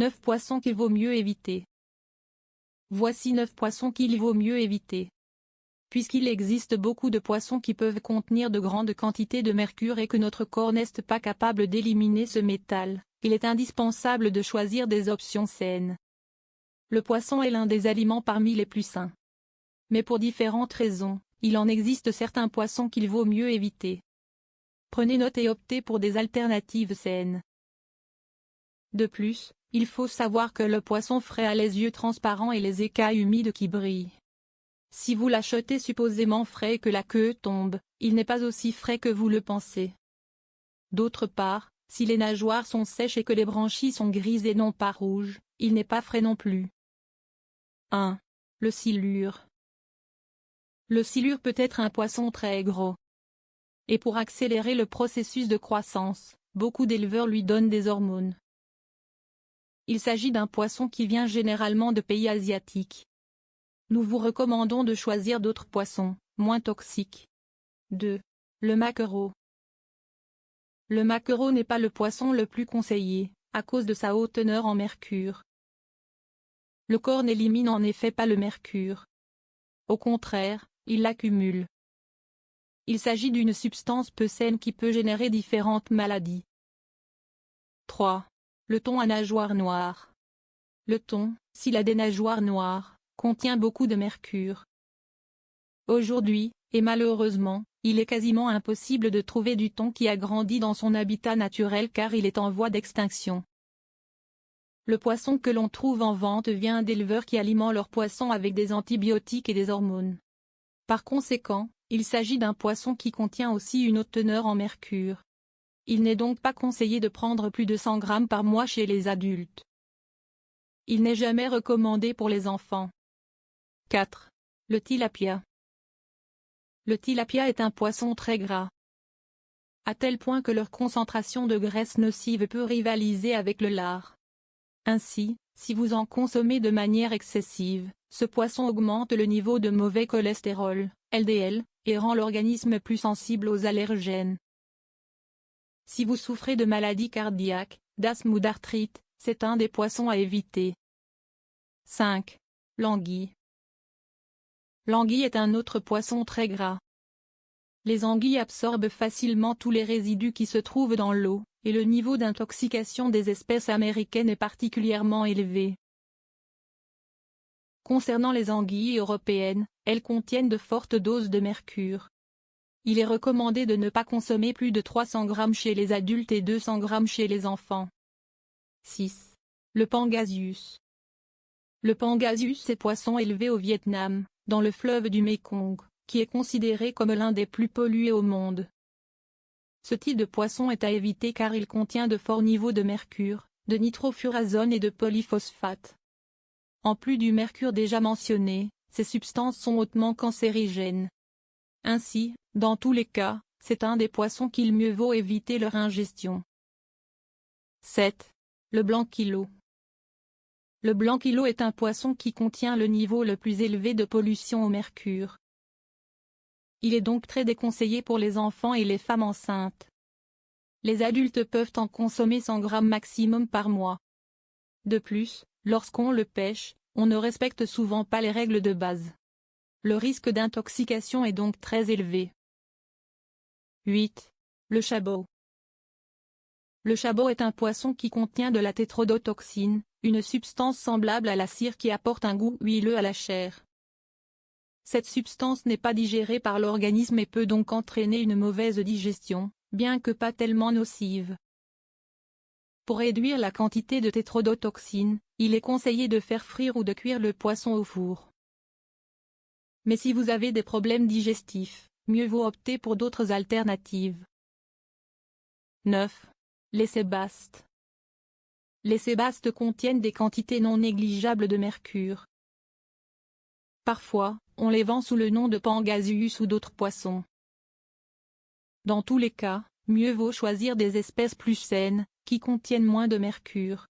9 poissons qu'il vaut mieux éviter. Voici 9 poissons qu'il vaut mieux éviter. Puisqu'il existe beaucoup de poissons qui peuvent contenir de grandes quantités de mercure et que notre corps n'est pas capable d'éliminer ce métal, il est indispensable de choisir des options saines. Le poisson est l'un des aliments parmi les plus sains. Mais pour différentes raisons, il en existe certains poissons qu'il vaut mieux éviter. Prenez note et optez pour des alternatives saines. De plus, il faut savoir que le poisson frais a les yeux transparents et les écailles humides qui brillent. Si vous l'achetez supposément frais et que la queue tombe, il n'est pas aussi frais que vous le pensez. D'autre part, si les nageoires sont sèches et que les branchies sont grises et non pas rouges, il n'est pas frais non plus. 1. Le silure. Le silure peut être un poisson très gros. Et pour accélérer le processus de croissance, beaucoup d'éleveurs lui donnent des hormones. Il s'agit d'un poisson qui vient généralement de pays asiatiques. Nous vous recommandons de choisir d'autres poissons, moins toxiques. 2. Le maquereau. Le maquereau n'est pas le poisson le plus conseillé, à cause de sa haute teneur en mercure. Le corps n'élimine en effet pas le mercure. Au contraire, il l'accumule. Il s'agit d'une substance peu saine qui peut générer différentes maladies. 3. Le thon à nageoires noires. Le thon, s'il a des nageoires noires, contient beaucoup de mercure. Aujourd'hui, et malheureusement, il est quasiment impossible de trouver du thon qui a grandi dans son habitat naturel car il est en voie d'extinction. Le poisson que l'on trouve en vente vient d'éleveurs qui alimentent leurs poissons avec des antibiotiques et des hormones. Par conséquent, il s'agit d'un poisson qui contient aussi une haute teneur en mercure. Il n'est donc pas conseillé de prendre plus de 100 grammes par mois chez les adultes. Il n'est jamais recommandé pour les enfants. 4. Le tilapia. Le tilapia est un poisson très gras. À tel point que leur concentration de graisse nocive peut rivaliser avec le lard. Ainsi, si vous en consommez de manière excessive, ce poisson augmente le niveau de mauvais cholestérol, LDL, et rend l'organisme plus sensible aux allergènes. Si vous souffrez de maladies cardiaques, d'asthme ou d'arthrite, c'est un des poissons à éviter. 5. L'anguille. L'anguille est un autre poisson très gras. Les anguilles absorbent facilement tous les résidus qui se trouvent dans l'eau, et le niveau d'intoxication des espèces américaines est particulièrement élevé. Concernant les anguilles européennes, elles contiennent de fortes doses de mercure. Il est recommandé de ne pas consommer plus de 300 grammes chez les adultes et 200 grammes chez les enfants. 6. Le pangasius. Le pangasius est poisson élevé au Vietnam, dans le fleuve du Mékong, qui est considéré comme l'un des plus pollués au monde. Ce type de poisson est à éviter car il contient de forts niveaux de mercure, de nitrofurazone et de polyphosphate. En plus du mercure déjà mentionné, ces substances sont hautement cancérigènes. Ainsi, dans tous les cas, c'est un des poissons qu'il mieux vaut éviter leur ingestion. 7. Le blanquillo. Le blanquillo est un poisson qui contient le niveau le plus élevé de pollution au mercure. Il est donc très déconseillé pour les enfants et les femmes enceintes. Les adultes peuvent en consommer 100 grammes maximum par mois. De plus, lorsqu'on le pêche, on ne respecte souvent pas les règles de base. Le risque d'intoxication est donc très élevé. 8. Le chabot. Le chabot est un poisson qui contient de la tétrodotoxine, une substance semblable à la cire qui apporte un goût huileux à la chair. Cette substance n'est pas digérée par l'organisme et peut donc entraîner une mauvaise digestion, bien que pas tellement nocive. Pour réduire la quantité de tétrodotoxine, il est conseillé de faire frire ou de cuire le poisson au four. Mais si vous avez des problèmes digestifs, mieux vaut opter pour d'autres alternatives. 9. Les sébastes. Les sébastes contiennent des quantités non négligeables de mercure. Parfois, on les vend sous le nom de pangasius ou d'autres poissons. Dans tous les cas, mieux vaut choisir des espèces plus saines, qui contiennent moins de mercure.